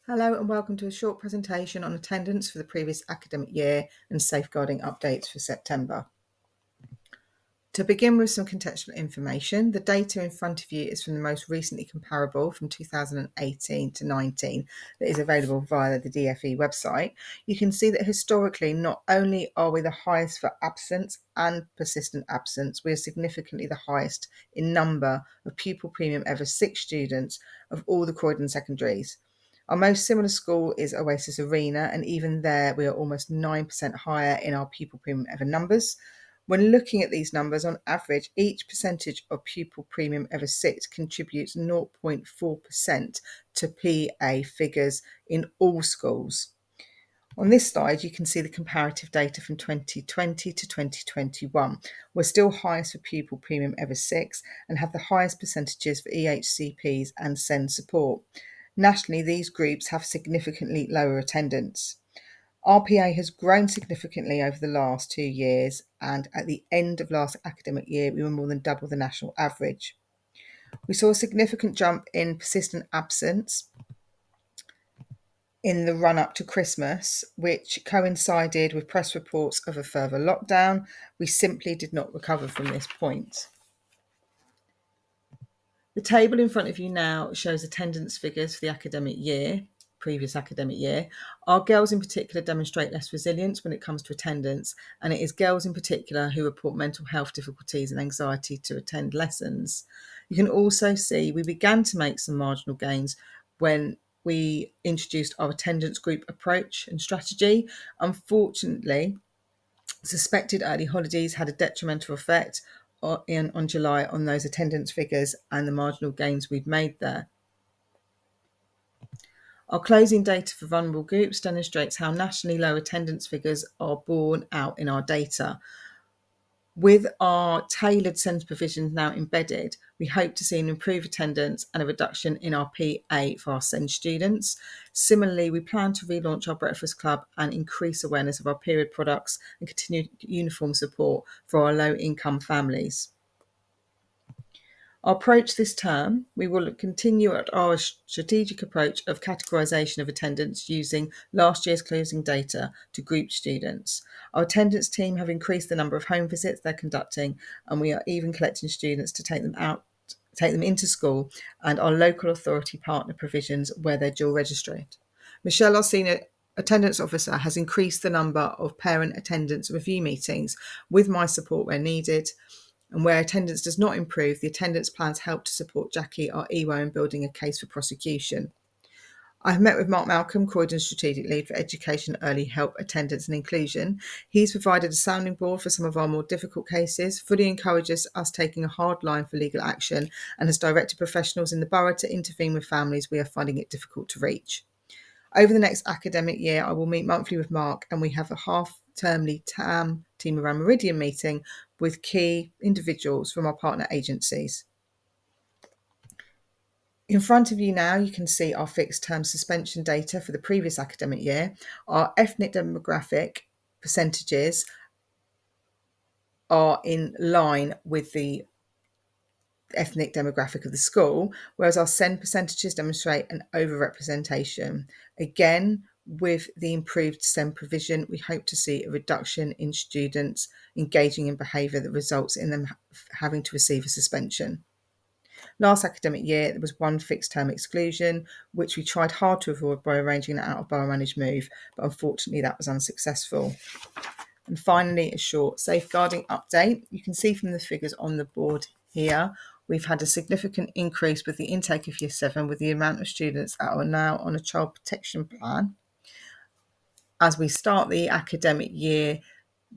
Hello and welcome to a short presentation on attendance for the previous academic year and safeguarding updates for September. To begin with some contextual information, the data in front of you is from the most recently comparable from 2018 to 19 that is available via the DfE website. You can see that historically, not only are we the highest for absence and persistent absence, we are significantly the highest in number of pupil premium ever 6 students of all the Croydon secondaries. Our most similar school is Oasis Arena, and even there we are almost 9% higher in our pupil premium ever numbers. When looking at these numbers, on average, each percentage of pupil premium ever 6 contributes 0.4% to PA figures in all schools. On this slide, you can see the comparative data from 2020 to 2021. We're still highest for pupil premium ever 6 and have the highest percentages for EHCPs and SEND support. Nationally, these groups have significantly lower attendance. RPA has grown significantly over the last 2 years, and at the end of last academic year, we were more than double the national average. We saw a significant jump in persistent absence in the run-up to Christmas, which coincided with press reports of a further lockdown. We simply did not recover from this point. The table in front of you now shows attendance figures for the previous academic year. Our girls in particular demonstrate less resilience when it comes to attendance, and it is girls in particular who report mental health difficulties and anxiety to attend lessons. You can also see we began to make some marginal gains when we introduced our attendance group approach and strategy. Unfortunately, suspected early holidays had a detrimental effect on July on those attendance figures and the marginal gains we've made there. Our closing data for vulnerable groups demonstrates how nationally low attendance figures are borne out in our data. With our tailored SEND provisions now embedded, we hope to see an improved attendance and a reduction in our PA for our SEND students. Similarly, we plan to relaunch our Breakfast Club and increase awareness of our period products and continue uniform support for our low-income families. Our approach this term, we will continue at our strategic approach of categorisation of attendance using last year's closing data to group students. Our attendance team have increased the number of home visits they're conducting, and we are even collecting students to take them into school, and our local authority partner provisions where they're dual registered. Michelle, our senior attendance officer, has increased the number of parent attendance review meetings with my support where needed. And where attendance does not improve, the attendance plans help to support Jackie, our EWO, in building a case for prosecution. I have met with Mark Malcolm, Croydon's Strategic Lead for Education, Early Help, Attendance and Inclusion. He's provided a sounding board for some of our more difficult cases, fully encourages us taking a hard line for legal action, and has directed professionals in the borough to intervene with families we are finding it difficult to reach. Over the next academic year, I will meet monthly with Mark, and we have a half-termly TAM, Team Around Meridian meeting with key individuals from our partner agencies. In front of you now, you can see our fixed term suspension data for the previous academic year. Our ethnic demographic percentages are in line with the ethnic demographic of the school, whereas our SEND percentages demonstrate an overrepresentation. Again, with the improved SEND provision, we hope to see a reduction in students engaging in behaviour that results in them having to receive a suspension. Last academic year, there was one fixed term exclusion, which we tried hard to avoid by arranging an out-of-borough managed move, but unfortunately that was unsuccessful. And finally, a short safeguarding update. You can see from the figures on the board here, we've had a significant increase with the intake of Year 7 with the amount of students that are now on a child protection plan. As we start the academic year,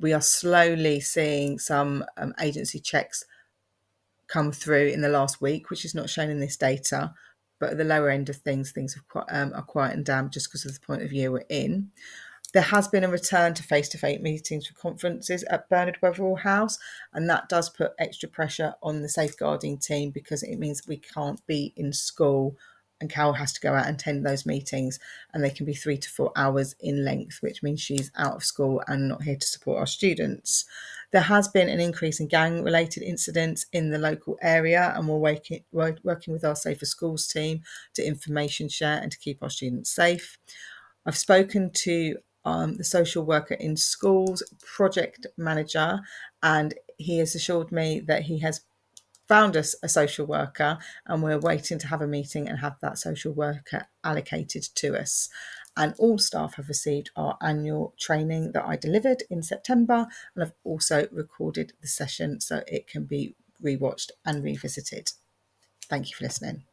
we are slowly seeing some agency checks come through in the last week, which is not shown in this data, but at the lower end of things are quietened down just because of the point of year we're in. There has been a return to face-to-face meetings for conferences at Bernard Weatherall House, and that does put extra pressure on the safeguarding team because it means we can't be in school and Carol has to go out and attend those meetings, and they can be 3 to 4 hours in length, which means she's out of school and not here to support our students. There has been an increase in gang-related incidents in the local area, and we're working with our Safer Schools team to information share and to keep our students safe. I've spoken to the social worker in schools, project manager, and he has assured me that he has found us a social worker, and we're waiting to have a meeting and have that social worker allocated to us. And all staff have received our annual training that I delivered in September, and I've also recorded the session so it can be rewatched and revisited. Thank you for listening.